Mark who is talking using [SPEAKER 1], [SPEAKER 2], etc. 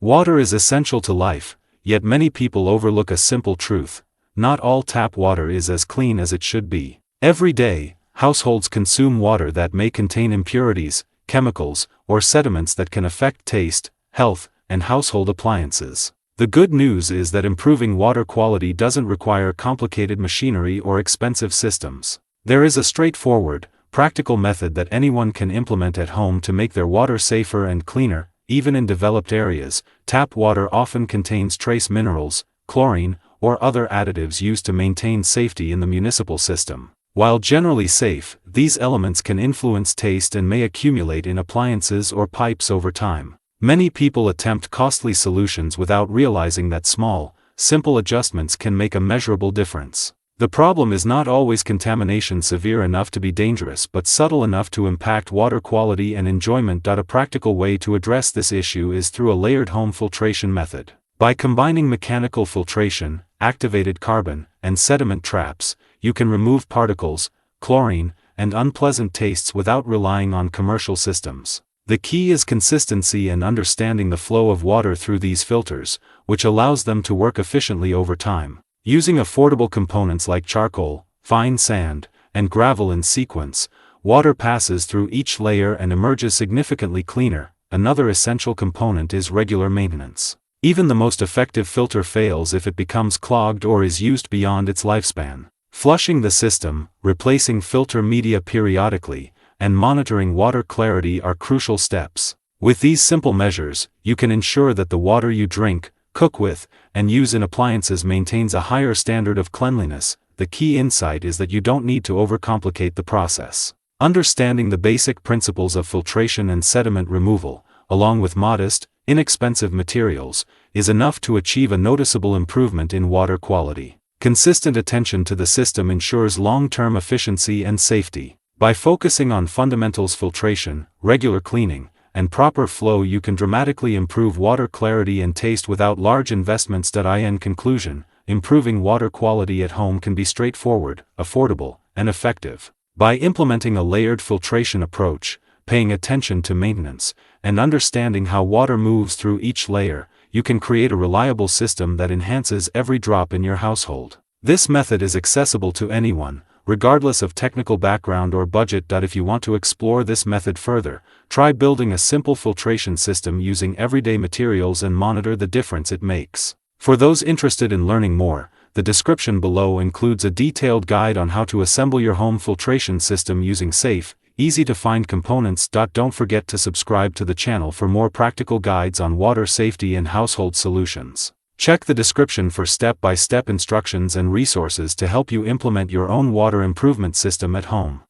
[SPEAKER 1] Water is essential to life, yet many people overlook a simple truth: not all tap water is as clean as it should be. Every day, households consume water that may contain impurities, chemicals, or sediments that can affect taste, health, and household appliances. The good news is that improving water quality doesn't require complicated machinery or expensive systems. There is a straightforward, practical method that anyone can implement at home to make their water safer and cleaner. Even in developed areas, tap water often contains trace minerals, chlorine, or other additives used to maintain safety in the municipal system. While generally safe, these elements can influence taste and may accumulate in appliances or pipes over time. Many people attempt costly solutions without realizing that small, simple adjustments can make a measurable difference. The problem is not always contamination severe enough to be dangerous but subtle enough to impact water quality and enjoyment. A practical way to address this issue is through a layered home filtration method. By combining mechanical filtration, activated carbon, and sediment traps, you can remove particles, chlorine, and unpleasant tastes without relying on commercial systems. The key is consistency and understanding the flow of water through these filters, which allows them to work efficiently over time. Using affordable components like charcoal, fine sand, and gravel in sequence, water passes through each layer and emerges significantly cleaner. Another essential component is regular maintenance. Even the most effective filter fails if it becomes clogged or is used beyond its lifespan. Flushing the system, replacing filter media periodically, and monitoring water clarity are crucial steps. With these simple measures, you can ensure that the water you drink, cook with, and use in appliances maintains a higher standard of cleanliness. The key insight is that you don't need to overcomplicate the process. Understanding the basic principles of filtration and sediment removal, along with modest, inexpensive materials, is enough to achieve a noticeable improvement in water quality. Consistent attention to the system ensures long-term efficiency and safety. By focusing on fundamentals: filtration, regular cleaning, and proper flow, you can dramatically improve water clarity and taste without large investments. In conclusion, improving water quality at home can be straightforward, affordable, and effective. By implementing a layered filtration approach, paying attention to maintenance, and understanding how water moves through each layer, you can create a reliable system that enhances every drop in your household. This method is accessible to anyone, regardless of technical background or budget. If you want to explore this method further, try building a simple filtration system using everyday materials and monitor the difference it makes. For those interested in learning more, the description below includes a detailed guide on how to assemble your home filtration system using safe, easy-to-find components. Don't forget to subscribe to the channel for more practical guides on water safety and household solutions. Check the description for step-by-step instructions and resources to help you implement your own water improvement system at home.